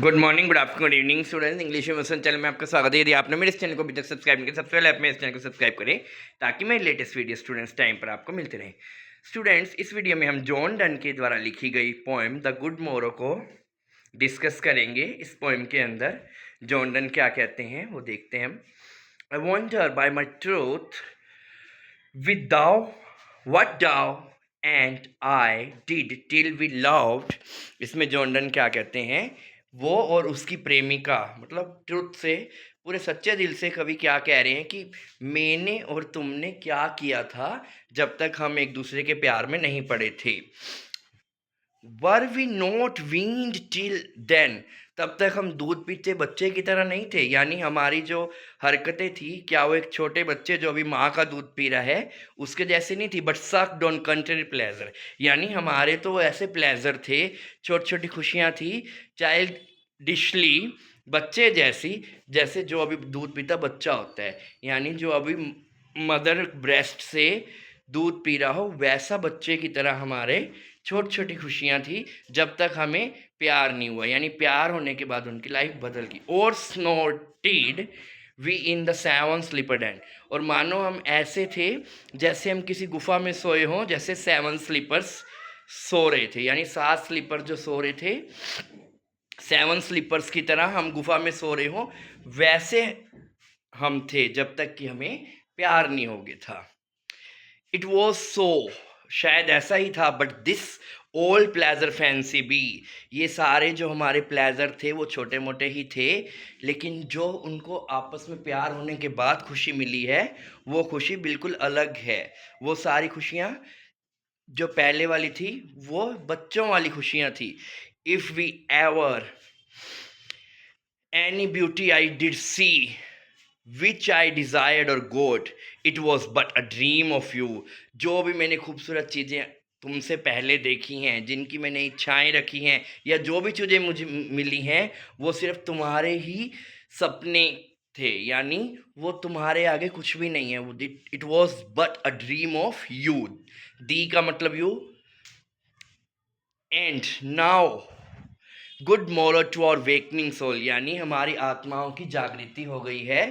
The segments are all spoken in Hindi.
Good morning, good afternoon, good evening students. English में चैनल में आपका स्वागत है। यदि आपने मेरे इस चैनल को अभी तक सब्सक्राइब नहीं किया, सबसे पहले आप मेरे इस चैनल को सब्सक्राइब करें ताकि मेरे लेटेस्ट वीडियो स्टूडेंट्स टाइम पर आपको मिलते रहें। स्टूडेंट्स, इस वीडियो में हम जॉन डन के द्वारा लिखी गई पोएम द गुड मोरो को डिस्कस करेंगे। इस पोएम के अंदर जॉन डन क्या कहते हैं वो देखते हैं हम। I wonder by my truth with thou what thou and I did till we loved। इसमें जॉन डन क्या कहते हैं, वो और उसकी प्रेमिका, मतलब ट्रुथ से, पूरे सच्चे दिल से कवि क्या कह रहे हैं कि मैंने और तुमने क्या किया था जब तक हम एक दूसरे के प्यार में नहीं पड़े थे। Were we not weaned till then, तब तक हम दूध पीते बच्चे की तरह नहीं थे। यानी हमारी जो हरकतें थी, क्या वो एक छोटे बच्चे जो अभी माँ का दूध पी रहा है उसके जैसे नहीं थी। But sucked on country pleasure, यानी हमारे तो ऐसे प्लेजर थे, छोटी छोटी खुशियाँ थी, चाइल्ड डिशली, बच्चे जैसी, जैसे जो अभी दूध पीता बच्चा होता है, यानी जो अभी मदर ब्रेस्ट से दूध पी रहा हो वैसा बच्चे की तरह हमारे छोटी छोटी खुशियाँ थी जब तक हमें प्यार नहीं हुआ। यानी प्यार होने के बाद उनकी लाइफ बदल गई। और snorted we in the seven sleeper den, और मानो हम ऐसे थे जैसे हम किसी गुफा में सोए हों, जैसे सेवन स्लीपर्स सो रहे थे, यानी 7 स्लीपर जो सो रहे थे, 7 स्लीपर्स की तरह हम गुफा में सो रहे हों, वैसे हम थे जब तक कि हमें प्यार नहीं हो गया था। इट वॉज सो, शायद ऐसा ही था। But this old pleasure fancy be, ये सारे जो हमारे प्लेजर थे वो छोटे मोटे ही थे, लेकिन जो उनको आपस में प्यार होने के बाद खुशी मिली है वो खुशी बिल्कुल अलग है। वो सारी खुशियाँ जो पहले वाली थी वो बच्चों वाली खुशियाँ थी। If we ever any beauty I did see which I desired और got, it was but a dream of you. जो भी मैंने खूबसूरत चीज़ें तुमसे पहले देखी हैं, जिनकी मैंने इच्छाएं रखी हैं, या जो भी चीज़ें मुझे मिली हैं, वो सिर्फ तुम्हारे ही सपने थे। यानी वो तुम्हारे आगे कुछ भी नहीं है। वो it was but a dream of you. Thee का मतलब you. And now good morning to our wakening soul, यानी हमारी आत्माओं की जागृति हो गई है।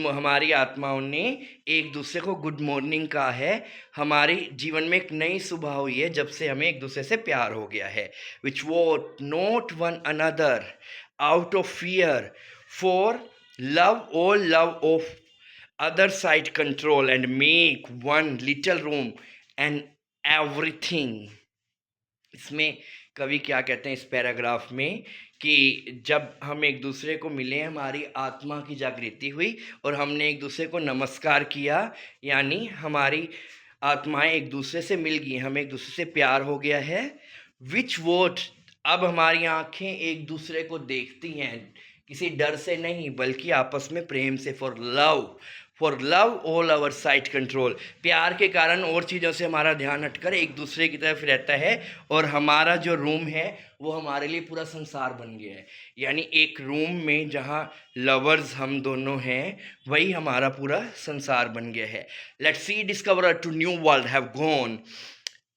हमारी आत्माओं ने एक दूसरे को गुड मॉर्निंग कहा है। हमारे जीवन में एक नई सुबह हुई है जब से हमें एक दूसरे से प्यार हो गया है। Which watch not one another out of fear for love और love of other side control and make one little room and everything. इसमें कवि क्या कहते हैं इस पैराग्राफ में कि जब हम एक दूसरे को मिले, हमारी आत्मा की जागृति हुई और हमने एक दूसरे को नमस्कार किया, यानी हमारी आत्माएं एक दूसरे से मिल गई, हमें एक दूसरे से प्यार हो गया है। विच वोट, अब हमारी आंखें एक दूसरे को देखती हैं, किसी डर से नहीं बल्कि आपस में प्रेम से। For love all our sight control, प्यार के कारण और चीज़ों से हमारा ध्यान हटकर एक दूसरे की तरफ रहता है, और हमारा जो रूम है वो हमारे लिए पूरा संसार बन गया है। यानी एक रूम में जहाँ लवर्स हम दोनों हैं, वही हमारा पूरा संसार बन गया है। Let sea discover to new world have gone,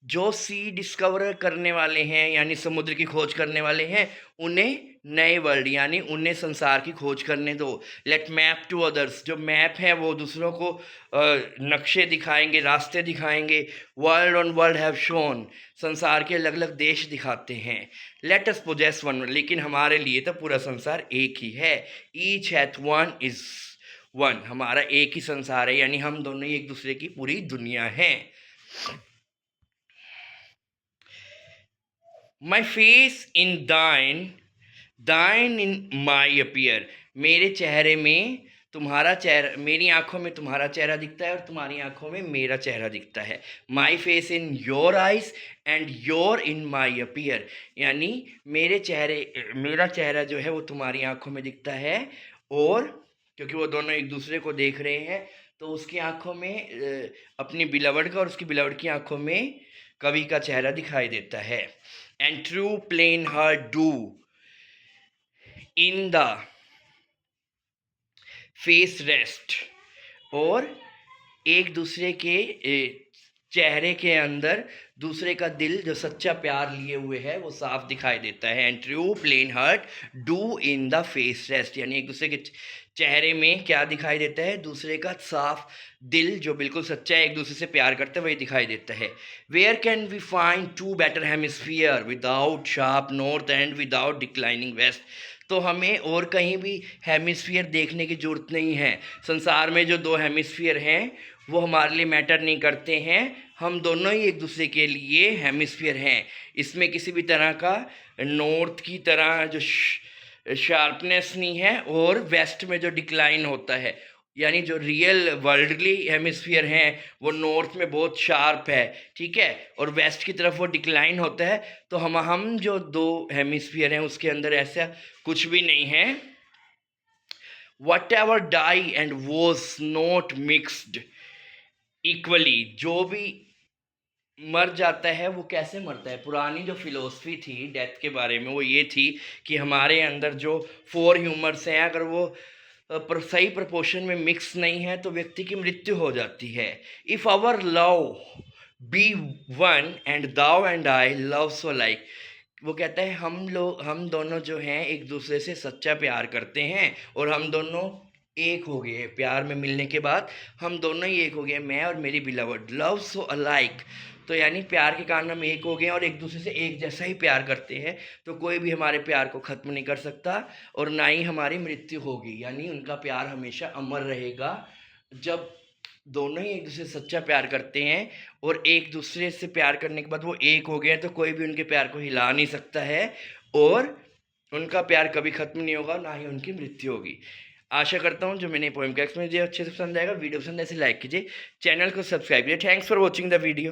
जो सी डिस्कवर करने वाले हैं यानी समुद्र की खोज करने वाले हैं, उन्हें नए वर्ल्ड यानी उन्हें संसार की खोज करने दो। लेट मैप टू अदर्स, जो मैप है वो दूसरों को नक्शे दिखाएंगे, रास्ते दिखाएंगे। World on world have shown, संसार के अलग अलग देश दिखाते हैं। लेट अस पोजेस वन, लेकिन हमारे लिए तो पूरा संसार एक ही है। Each hath one is one, हमारा एक ही संसार है, यानी हम दोनों ही एक दूसरे की पूरी दुनिया हैं। My face in thine, thine in my appear, मेरे चेहरे में तुम्हारा चेहरा, मेरी आंखों में तुम्हारा चेहरा दिखता है और तुम्हारी आंखों में मेरा चेहरा दिखता है। My face in your eyes and your in my appear, यानी मेरा चेहरा जो है वो तुम्हारी आंखों में दिखता है, और क्योंकि वो दोनों एक दूसरे को देख रहे हैं तो उसकी आंखों में अपनी बिलवड का और उसकी बिलवड की आंखों में कवि का चेहरा दिखाई देता है। And true plain her do in the face rest, और एक दूसरे के चेहरे के अंदर दूसरे का दिल जो सच्चा प्यार लिए हुए है वो साफ दिखाई देता है। And true plain heart do in the face rest, यानी एक दूसरे के चेहरे में क्या दिखाई देता है, दूसरे का साफ दिल जो बिल्कुल सच्चा है, एक दूसरे से प्यार करता है, वही दिखाई देता है। Where can we find two better hemisphere without sharp north and without declining west. तो हमें और कहीं भी हेमिस्फीयर देखने की ज़रूरत नहीं है। संसार में जो दो हेमिस्फीयर हैं वो हमारे लिए मैटर नहीं करते हैं, हम दोनों ही एक दूसरे के लिए हेमिस्फीयर हैं। इसमें किसी भी तरह का नॉर्थ की तरह जो शार्पनेस नहीं है और वेस्ट में जो डिक्लाइन होता है, यानी जो रियल वर्ल्डली हेमिस्फीयर हैं वो नॉर्थ में बहुत शार्प है, ठीक है, और वेस्ट की तरफ वो डिक्लाइन होता है। तो हम जो दो हेमिस्फीयर हैं उसके अंदर ऐसा कुछ भी नहीं है। Whatever die and was not mixed equally, जो भी मर जाता है वो कैसे मरता है। पुरानी जो फिलोसफी थी डेथ के बारे में वो ये थी कि हमारे अंदर जो 4 ह्यूमर्स हैं अगर वो सही प्रपोर्शन में मिक्स नहीं है तो व्यक्ति की मृत्यु हो जाती है। If our love be one and thou and I love so like, वो कहता है हम दोनों जो हैं एक दूसरे से सच्चा प्यार करते हैं और हम दोनों एक हो गए। प्यार में मिलने के बाद हम दोनों ही एक हो गए, मैं और मेरी बिलवड, लव सो अलाइक। तो यानी प्यार के कारण हम एक हो गए और एक दूसरे से एक जैसा ही प्यार करते हैं, तो कोई भी हमारे प्यार को ख़त्म नहीं कर सकता और ना ही हमारी मृत्यु होगी, यानी उनका प्यार हमेशा अमर रहेगा। जब दोनों ही एक दूसरे से सच्चा प्यार करते हैं और एक दूसरे से प्यार करने के बाद वो एक हो गए हैं, तो कोई भी उनके प्यार को हिला नहीं सकता है और उनका प्यार कभी ख़त्म नहीं होगा, ना ही उनकी मृत्यु होगी। आशा करता हूँ जो मैंने पोएम का एक्सप्लेन दिया अच्छे से पसंद आएगा। वीडियो पसंद ऐसे लाइक कीजिए, चैनल को सब्सक्राइब कीजिए। Thanks for watching the video.